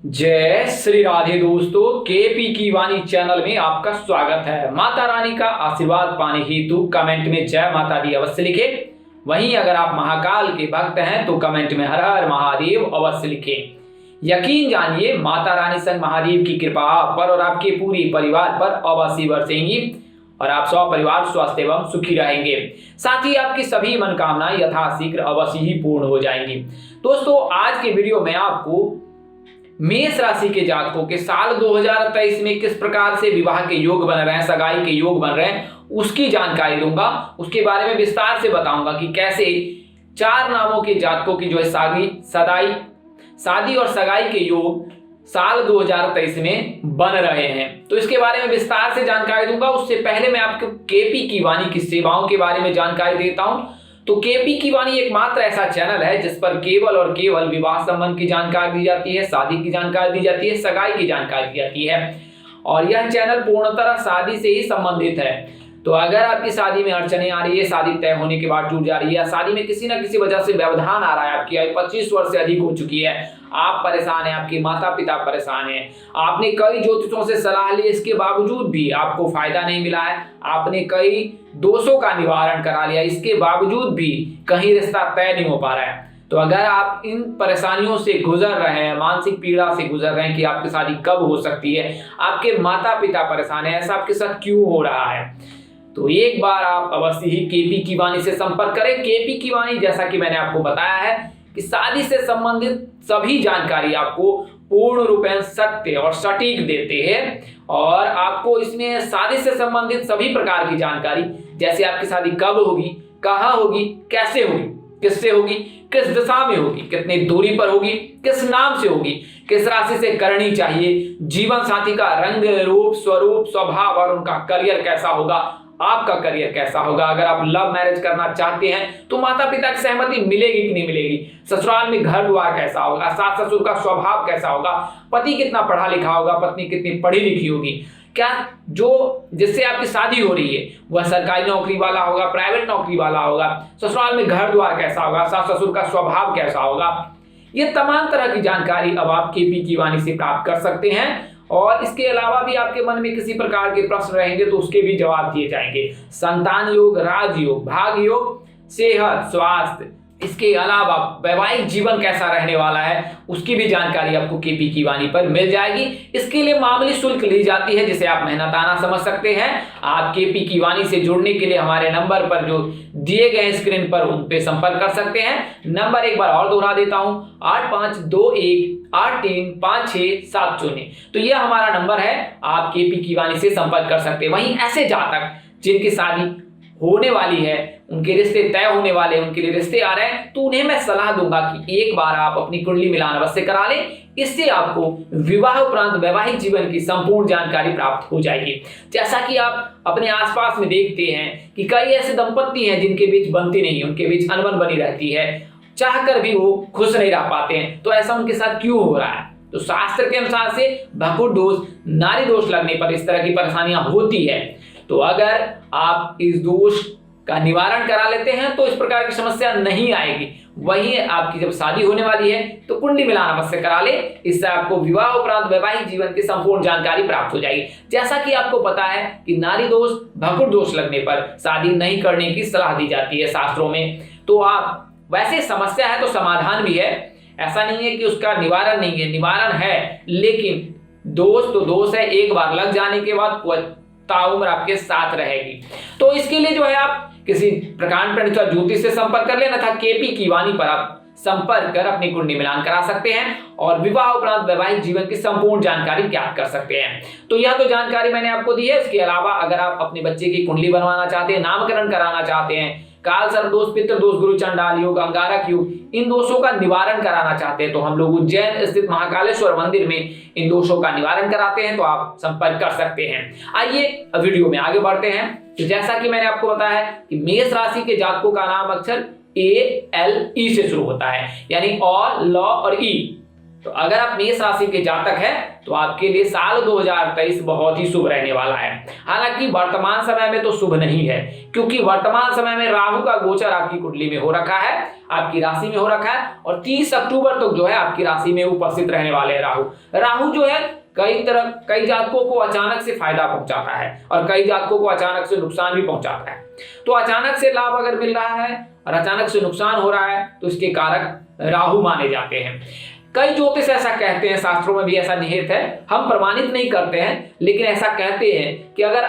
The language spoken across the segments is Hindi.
जय श्री राधे दोस्तों, केपी की वाणी चैनल में आपका स्वागत है। माता रानी का आशीर्वाद पाने हेतु कमेंट में जय माता दी अवश्य लिखे। वहीं अगर आप महाकाल के भक्त हैं तो कमेंट में हर हर महादेव अवश्य लिखे। यकीन जानिए माता रानी संग महादेव की कृपा आप पर और आपके पूरे परिवार पर अवश्य बरसेंगी और आप सब परिवार स्वस्थ एवं सुखी रहेंगे। साथ ही आपकी सभी मनोकामनाएं यथाशीघ्र अवश्य ही पूर्ण हो जाएंगी। दोस्तों, आज के वीडियो में आपको मेष राशि के जातकों के साल 2023 में किस प्रकार से विवाह के योग बन रहे हैं, सगाई के योग बन रहे हैं, उसकी जानकारी दूंगा। उसके बारे में विस्तार से बताऊंगा कि कैसे 4 नामों के जातकों की जो है शादी और सगाई के योग साल 2023 में बन रहे हैं। तो इसके बारे में विस्तार से जानकारी दूंगा। उससे पहले मैं आपको केपी की वाणी की सेवाओं के बारे में जानकारी देता हूं। तो केपी की वाणी एकमात्र ऐसा चैनल है जिस पर केवल और केवल विवाह संबंध की जानकारी दी जाती है, शादी की जानकारी दी जाती है, सगाई की जानकारी दी जाती है और यह चैनल पूर्णतः शादी से ही संबंधित है। तो अगर आपकी शादी में अड़चने आ रही है, शादी तय होने के बाद टूट जा रही है या शादी में किसी न किसी वजह से व्यवधान आ रहा है, आपकी आयु 25 वर्ष से अधिक हो चुकी है, आप परेशान हैं, आपके माता पिता परेशान हैं, आपने कई ज्योतिषों से सलाह ली, इसके बावजूद भी आपको फायदा नहीं मिला है, आपने कई दोषों का निवारण करा लिया, इसके बावजूद भी कहीं रिश्ता तय नहीं हो पा रहा है। तो अगर आप इन परेशानियों से गुजर रहे हैं, मानसिक पीड़ा से गुजर रहे हैं कि आपकी शादी कब हो सकती है, आपके माता पिता परेशान है, ऐसा आपके साथ क्यों हो रहा है, तो एक बार आप अवश्य ही केपी की वाणी से संपर्क करें। केपी की वाणी, जैसा कि मैंने आपको बताया है कि शादी से संबंधित सभी जानकारी आपको पूर्ण रूपेण सत्य और सटीक देते हैं और आपको इसमें शादी से संबंधित सभी प्रकार की जानकारी, जैसे आपकी शादी कब होगी, कहाँ होगी, कैसे होगी, किससे होगी, किस दिशा में होगी, कितनी दूरी पर होगी, किस नाम से होगी, किस राशि से करनी चाहिए, जीवन साथी का रंग रूप स्वरूप स्वभाव और उनका करियर कैसा होगा, आपका करियर कैसा होगा, अगर आप लव मैरिज करना चाहते हैं तो माता पिता की सहमति मिलेगी कि नहीं मिलेगी, ससुराल में घर द्वार कैसा होगा, सास ससुर का स्वभाव कैसा होगा, पति कितना पढ़ा लिखा होगा, पत्नी कितनी पढ़ी लिखी होगी, क्या जो जिससे आपकी शादी हो रही है वह सरकारी नौकरी वाला होगा, प्राइवेट नौकरी वाला होगा, ससुराल में घर द्वार कैसा होगा, सास ससुर का स्वभाव कैसा होगा, ये तमाम तरह की जानकारी अब आप केपी की वाणी से प्राप्त कर सकते हैं। और इसके अलावा भी आपके मन में किसी प्रकार के प्रश्न रहेंगे तो उसके भी जवाब दिए जाएंगे। संतान योग, राजयोग, भाग योग, सेहत, स्वास्थ्य, इसके अलावा वैवाहिक जीवन कैसा रहने वाला है उसकी भी जानकारी आपको केपी की वाणी पर मिल जाएगी। इसके लिए मामूली शुल्क ली जाती है जिसे आप मेहनताना समझ सकते हैं। आप केपी की वाणी से जुड़ने के लिए हमारे नंबर पर जो दिए गए स्क्रीन पर उन पे संपर्क कर सकते हैं। नंबर एक बार और दोहरा देता हूं, 8521835670। तो यह हमारा नंबर है, आप केपी की वाणी से संपर्क कर सकते हैं। वहीं ऐसे जातक जिनकी शादी होने वाली है, उनके रिश्ते तय होने वाले हैं, उनके लिए रिश्ते आ रहे हैं, तो उन्हें मैं सलाह दूंगा कि एक बार आप अपनी कुंडली मिलान अवश्य करा लें। इससे आपको विवाह उपरांत वैवाहिक जीवन की संपूर्ण जानकारी प्राप्त हो जाएगी। जैसा कि आप अपने आसपास में देखते हैं कि कई ऐसे दंपत्ति हैं जिनके बीच बनती नहीं, उनके बीच अनबन बनी रहती है, चाहकर भी वो खुश नहीं रह पाते हैं। तो ऐसा उनके साथ क्यों हो रहा है? तो शास्त्र के अनुसार से भकुर दोष, नारी दोष लगने पर इस तरह की परेशानियां होती है। तो अगर आप इस दोष का निवारण करा लेते हैं तो इस प्रकार की समस्या नहीं आएगी। वहीं आपकी जब शादी होने वाली है तो कुंडली मिलान अवश्य करा ले, इससे आपको विवाह उपरांत वैवाहिक जीवन की संपूर्ण जानकारी प्राप्त हो जाएगी। जैसा कि आपको पता है कि नारी दोष, भकुर दोष लगने पर शादी नहीं करने की सलाह दी जाती है शास्त्रों में। तो आप वैसे समस्या है तो समाधान भी है, ऐसा नहीं है कि उसका निवारण नहीं है, निवारण है, लेकिन दोष तो दोष है, एक बार लग जाने के बाद ताउम्र आपके साथ रहेगी। तो इसके लिए जो है आप किसी प्रकांड पंडित ज्योतिष से संपर्क कर लेना था। केपी की वाणी पर आप संपर्क कर अपनी कुंडली मिलान करा सकते हैं और विवाह उपरांत वैवाहिक जीवन की संपूर्ण जानकारी ज्ञात कर सकते हैं। तो यह तो जानकारी मैंने आपको दी है। इसके अलावा अगर आप अपने बच्चे की कुंडली बनवाना चाहते हैं, नामकरण कराना चाहते हैं, काल सर्प दोष, पितृ दोष, गुरु चंडाल योग, अंगारक योग, इन दोषों का निवारण कराना चाहते हैं तो हम लोग उज्जैन स्थित महाकालेश्वर मंदिर में इन दोषों का निवारण कराते हैं, तो आप संपर्क कर सकते हैं। आइए वीडियो में आगे बढ़ते हैं। तो जैसा कि मैंने आपको बताया कि मेष राशि के जातकों का नाम अक्षर A L E से शुरू होता है, यानी अ, ल और ई। तो अगर आप मेष राशि के जातक हैं तो आपके लिए साल 2023 बहुत ही शुभ रहने वाला है। हालांकि वर्तमान समय में तो शुभ नहीं है, क्योंकि वर्तमान समय में राहु का गोचर आपकी कुंडली में हो रखा है, आपकी राशि में हो रखा है, और 30 अक्टूबर तक जो है आपकी राशि में उपस्थित रहने वाले हैं राहु जो है कई जातकों को अचानक से फायदा पहुंचाता है और कई जातकों को अचानक से नुकसान भी पहुंचाता है। तो अचानक से लाभ अगर मिल रहा है और अचानक से नुकसान हो रहा है तो इसके कारक राहु माने जाते हैं। कई ज्योतिष ऐसा कहते हैं, शास्त्रों में भी ऐसा निहित है, हम प्रमाणित नहीं करते हैं, लेकिन ऐसा कहते हैं कि अगर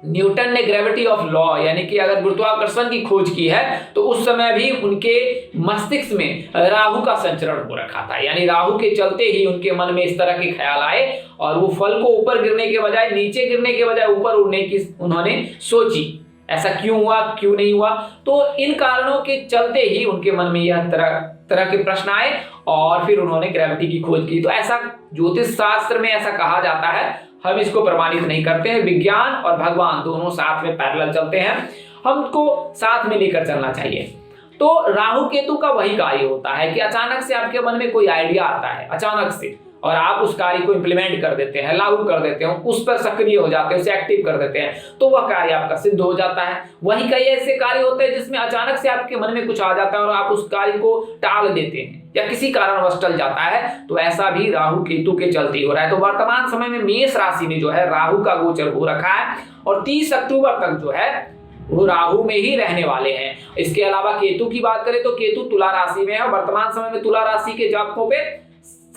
न्यूटन ने ग्रेविटी ऑफ लॉ यानी कि अगर गुरुत्वाकर्षण की खोज की है तो उस समय भी उनके मस्तिष्क में राहु का संचरण हो रखा था, यानी राहु के चलते ही उनके मन में इस तरह के ख्याल आए और वो फल को ऊपर गिरने के बजाय नीचे गिरने के बजाय ऊपर उड़ने की उन्होंने सोची। ऐसा क्यों हुआ, क्यों नहीं हुआ? तो इन कारणों के चलते ही उनके मन में यह तरह के प्रश्न आए और फिर उन्होंने ग्रेविटी की खोज की। तो ऐसा ज्योतिष शास्त्र में ऐसा कहा जाता है, हम इसको प्रमाणित नहीं करते हैं। विज्ञान और भगवान दोनों साथ में पैरेलल चलते हैं, हमको साथ में लेकर चलना चाहिए। तो राहु केतु का वही कार्य होता है कि अचानक से आपके मन में कोई आइडिया आता है अचानक से, और आप उस कार्य को इंप्लीमेंट कर देते हैं, लागू कर देते हैं, उस पर सक्रिय हो जाते हैं, उसे एक्टिव कर देते हैं, तो वह कार्य आपका सिद्ध हो जाता है। वहीं कई ऐसे कार्य होते हैं जिसमें अचानक से आपके मन में कुछ आ जाता है और आप उस कार्य को टाल देते हैं या किसी कारणवश टल जाता है, तो ऐसा भी राहु केतु के चलते हो रहा है। तो वर्तमान समय में मेष राशि में जो है राहु का गोचर हो रखा है और 30 अक्टूबर तक जो है वो राहु में ही रहने वाले हैं। इसके अलावा केतु की बात करें तो केतु तुला राशि में है। वर्तमान समय में तुला राशि के जातकों पे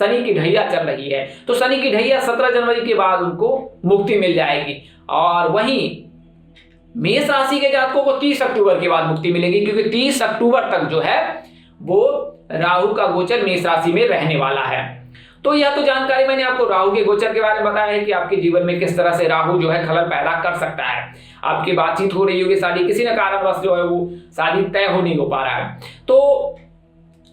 शनि की ढैया चल रही है, तो शनि की ढैया 17 जनवरी के बाद उनको मुक्ति मिल जाएगी, और वहीं मेष राशि के जातकों को 30 अक्टूबर के बाद मुक्ति मिलेगी, क्योंकि 30 अक्टूबर तक जो है वो राहु का गोचर मेष राशि में रहने वाला है। तो यह तो जानकारी मैंने आपको राहु के गोचर के बारे में बताया है कि आपके जीवन में किस तरह से राहु जो है खलल पैदा कर सकता है। आपकी बातचीत हो रही होगी, शादी किसी न कारणवश जो है वो शादी तय हो नहीं हो पा रहा है। तो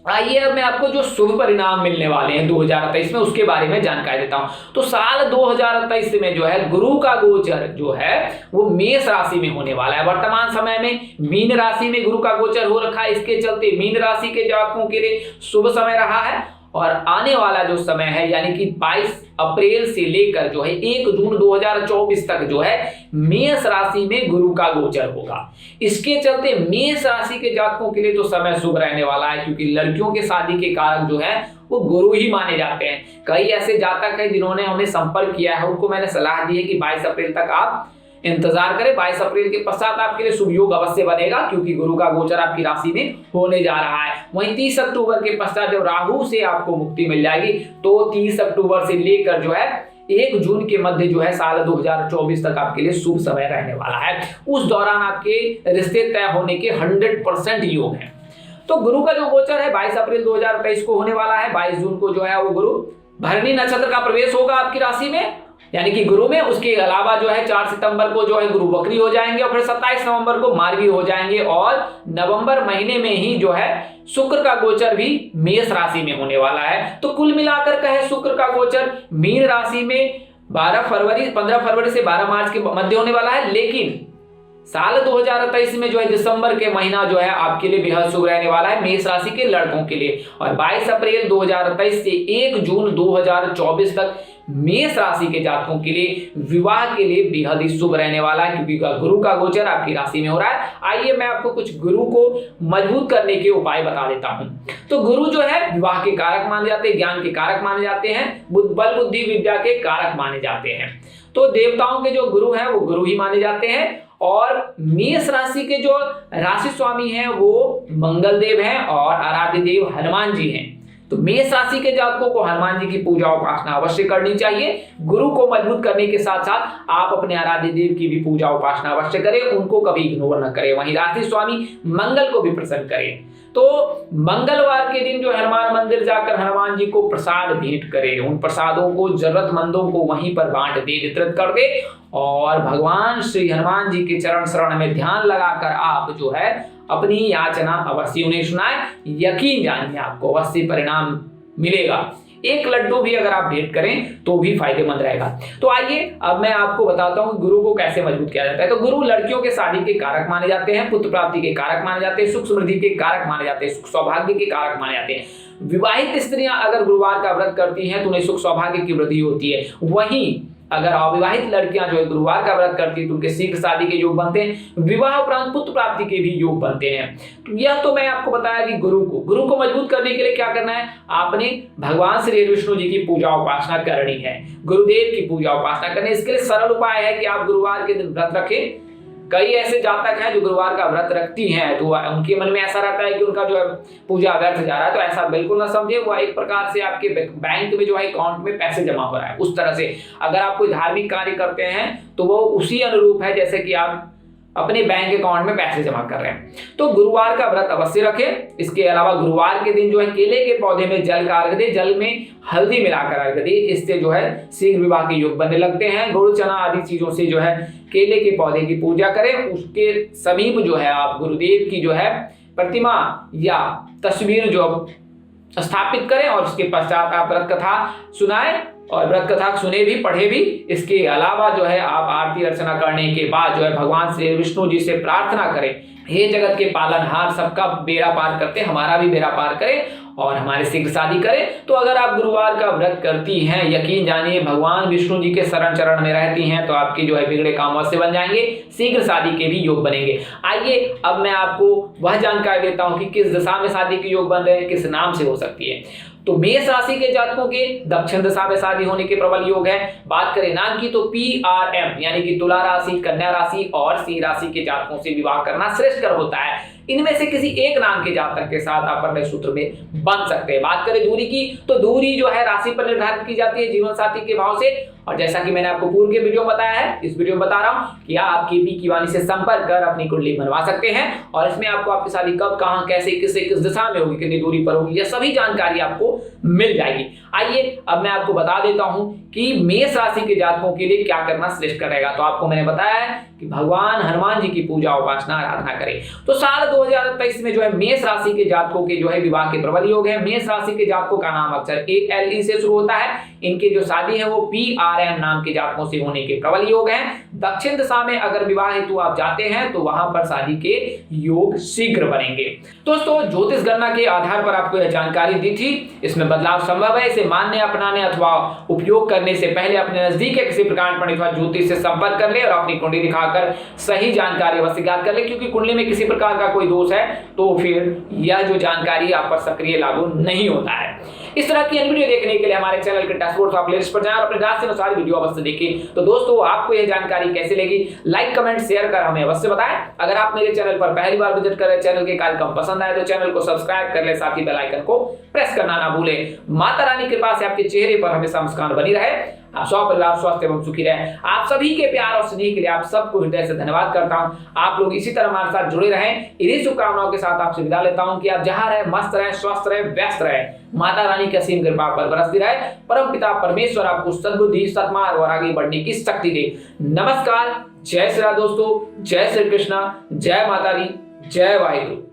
आइए अब मैं आपको जो शुभ परिणाम मिलने वाले हैं 2023 में उसके बारे में जानकारी देता हूं। तो साल 2023 में जो है गुरु का गोचर जो है वो मेष राशि में होने वाला है। वर्तमान समय में मीन राशि में गुरु का गोचर हो रखा है, इसके चलते मीन राशि के जातकों के लिए शुभ समय रहा है। और आने वाला जो समय है यानी कि 22 अप्रैल से लेकर जो है 1 जून 2024 तक जो है मेष राशि में गुरु का गोचर होगा। इसके चलते मेष राशि के जातकों के लिए तो समय शुभ रहने वाला है, क्योंकि लड़कियों के शादी के कारक जो है वो गुरु ही माने जाते हैं। कई ऐसे जातक हैं जिन्होंने हमें संपर्क किया है, उनको मैंने सलाह दी है कि 22 अप्रैल तक आप इंतजार करें। 22 अप्रैल के पश्चात आपके लिए शुभ योग अवश्य बनेगा, क्योंकि गुरु का गोचर आपकी राशि में होने जा रहा है। वहीं 30 अक्टूबर के पश्चात जब राहु से आपको मुक्ति मिल जाएगी, तो 30 अक्टूबर से लेकर जो है 1 जून के मध्य जो है साल 2024 तक आपके लिए शुभ समय रहने वाला है। उस दौरान आपके रिश्ते तय होने के 100% योग है। तो गुरु का जो गोचर है 22 अप्रैल 2023 को होने वाला है। 22 जून को जो है वो गुरु भरणी नक्षत्र का प्रवेश होगा आपकी राशि में, यानी कि गुरु में। उसके अलावा जो है 4 सितंबर को जो है गुरु वक्री हो जाएंगे और फिर 27 नवंबर को मार्गी हो जाएंगे, और नवंबर महीने में ही जो है शुक्र का गोचर भी मेष राशि में होने वाला है। तो कुल मिलाकर कहे शुक्र का गोचर मीन राशि में 15 फरवरी से 12 मार्च के मध्य होने वाला है। लेकिन साल 2023 में जो है दिसंबर के महीना जो है आपके लिए बेहद शुभ रहने वाला है मेष राशि के लड़कों के लिए। और 22 अप्रैल 2023 से 1 जून 2024 तक मेष राशि के जातकों के लिए विवाह के लिए बेहद ही शुभ रहने वाला है, क्योंकि गुरु का गोचर आपकी राशि में हो रहा है। आइए मैं आपको कुछ गुरु को मजबूत करने के उपाय बता देता हूं। तो गुरु जो है विवाह के कारक माने जाते हैं, ज्ञान के कारक माने जाते हैं, बल बुद्धि विद्या के कारक माने जाते हैं। तो देवताओं के जो गुरु हैं वो गुरु ही माने जाते हैं, और मेष राशि के जो राशि स्वामी हैं वो मंगल देव हैं और आराध्य देव हनुमान जी हैं। तो मेष राशि के जातकों को हनुमान जी की पूजा उपासना अवश्य करनी चाहिए। गुरु को मजबूत करने के साथ साथ आप अपने आराध्य देव की भी पूजा उपासना अवश्य करें, उनको कभी इग्नोर न करें। वहीं राशि स्वामी मंगल को भी प्रसन्न करें। तो मंगलवार के दिन जो हनुमान मंदिर जाकर हनुमान जी को प्रसाद भेंट करें, उन प्रसादों को जरूरतमंदों को वहीं पर बांट दे, वितरित कर दे, और भगवान श्री हनुमान जी के चरण शरण में ध्यान लगाकर आप जो है अपनी याचना अवश्य उन्हें सुनाए। यकीन जानिए आपको अवश्य परिणाम मिलेगा। एक लड्डू भी अगर आप भेंट करें तो भी फायदेमंद रहेगा। तो आइए अब मैं आपको बताता हूं गुरु को कैसे मजबूत किया जाता है। तो गुरु लड़कियों के शादी के कारक माने जाते हैं, पुत्र प्राप्ति के कारक माने जाते हैं, सुख समृद्धि के कारक माने जाते हैं, सुख सौभाग्य के कारक माने जाते हैं। विवाहित स्त्रियां अगर गुरुवार का व्रत करती हैं तो उन्हें सुख सौभाग्य की वृद्धि होती है। वहीं अगर अविवाहित लड़कियां जो है गुरुवार का व्रत करती है तो उनके शीघ्र शादी के योग बनते हैं, विवाह उपरांत पुत्र प्राप्ति के भी योग बनते हैं। यह तो मैं आपको बताया कि गुरु को मजबूत करने के लिए क्या करना है, आपने भगवान श्री विष्णु जी की पूजा उपासना करनी है, गुरुदेव की पूजा उपासना करनी है। इसके लिए सरल उपाय है कि आप गुरुवार के दिन व्रत रखें। कई ऐसे जातक हैं जो गुरुवार का व्रत रखती हैं तो उनके मन में ऐसा रहता है कि उनका जो है पूजा व्यर्थ जा रहा है, तो ऐसा बिल्कुल ना समझे। वो एक प्रकार से आपके बैंक में जो है अकाउंट में पैसे जमा हो रहा है, उस तरह से अगर आप कोई धार्मिक कार्य करते हैं तो वो उसी अनुरूप है जैसे कि आप अपने बैंक अकाउंट में पैसे जमा कर रहे हैं। तो गुरुवार का व्रत अवश्य रखें। इसके अलावा गुरुवार के दिन जो है केले के पौधे में जल का अर्घ दे, जल में हल्दी मिलाकर अर्घ दे, इससे जो है शीघ्र विवाह के योग बनने लगते हैं। गुड़ चना आदि चीजों से जो है केले के पौधे की पूजा करें। उसके समीप जो है आप गुरुदेव की जो है प्रतिमा या तस्वीर जो स्थापित करें और उसके पश्चात आप व्रत कथा सुनाएं और व्रत कथा सुने भी पढ़े भी। इसके अलावा जो है आप आरती अर्चना करने के बाद जो है भगवान श्री विष्णु जी से प्रार्थना करें, हे जगत के पालनहार, सबका बेड़ा पार करते हमारा भी बेड़ा पार करें और हमारे शीघ्र शादी करें। तो अगर आप गुरुवार का व्रत करती हैं, यकीन जानिए भगवान विष्णु जी के शरण चरण में रहती हैं तो आपके जो है बिगड़े काम अवश्य बन जाएंगे, शीघ्र शादी के भी योग बनेंगे। आइए अब मैं आपको वह जानकारी देता हूं कि किस दिशा में शादी के योग बन रहे हैं, किस नाम से हो सकती है। तो मेष राशि के जातकों के दक्षिण दिशा में शादी होने के प्रबल योग है। बात करें नाम की तो PRM यानी कि तुला राशि, कन्या राशि और सिंह राशि के जातकों से विवाह करना श्रेष्ठकर होता है। इनमें से किसी एक नाम के जातक के साथ आप अपने सूत्र में बन सकते हैं। बात करें दूरी की तो दूरी जो है राशि पर निर्धारित की जाती है जीवन साथी के भाव से, और जैसा कि मैंने आपको पूर्व के वीडियो में बताया है, इस वीडियो में बता रहा हूं कि आप केपी की वाणी से संपर्क कर अपनी कुंडली बनवा सकते हैं और इसमें आपको आपकी शादी कब, कहां, कैसे, किससे, किस दिशा में होगी, कितनी दूरी पर होगी, यह सभी जानकारी आपको मिल जाएगी। आइए अब मैं आपको बता देता हूं कि मेष राशि के जातकों के लिए क्या करना श्रेष्ठ रहेगा। तो आपको मैंने बताया है कि भगवान हनुमान जी की पूजा उपासना आराधना करें। तो साल 2023 में जो है मेष राशि के जातकों के जो है विवाह के प्रबल योग है। मेष राशि के जातकों का नाम अक्षर ALE से शुरू होता है। इनके जो शादी है वो PRM नाम के जातकों से होने के प्रबल योग है। दक्षिण दिशा में अगर विवाह हेतु आप जाते हैं तो वहां पर शादी के योग शीघ्र बनेंगे। दोस्तों ज्योतिष गणना के आधार पर आपको यह जानकारी दी थी, इसमें बदलाव संभव है। इसे मानने, अपनाने अथवा उपयोग करने से पहले अपने नजदीक के किसी प्रकार पंडित अथवा ज्योतिष से संपर्क कर ले और अपनी कुंडली दिखाकर सही जानकारी अवश्य ज्ञात कर ले, क्योंकि कुंडली में किसी प्रकार का कोई दोष है तो फिर यह जो जानकारी आप पर सक्रिय लागू नहीं होता है। इस तरह की अन्य वीडियो देखने के लिए हमारे चैनल के डैशबोर्ड प्लेलिस्ट पर जाएं और अपने राशि अनुसार वीडियो अवश्य देखें। तो दोस्तों आपको यह जानकारी कैसी लगी, लाइक कमेंट शेयर कर हमें अवश्य बताएं। अगर आप मेरे चैनल पर पहली बार विजिट कर रहे हैं, चैनल के कार्यक्रम पसंद आए तो चैनल को सब्सक्राइब कर ले, साथ ही बेल आइकन को प्रेस करना ना भूलें। माता रानी की कृपा से आपके चेहरे पर हमेशा मुस्कान बनी रहे, आप सब परिवार स्वस्थ एवं सुखी रहे। आप सभी के प्यार और स्नेह के लिए आप सबको हृदय से धन्यवाद करता हूं। आप लोग इसी तरह हमारे साथ जुड़े रहें। इन्हीं शुभकामनाओं के साथ आपसे विदा लेता हूं कि आप जहां रहे मस्त रहे, स्वस्थ रहे, व्यस्त रहे। माता रानी की असीम कृपा पर बरसती रहे। परम पिता परमेश्वर आपको सद्बुद्धि, सद्मार्ग और आगे बढ़ने की शक्ति दे। नमस्कार, जय श्री राम दोस्तों, जय श्री कृष्णा, जय माता दी, जय वाहिगुरु।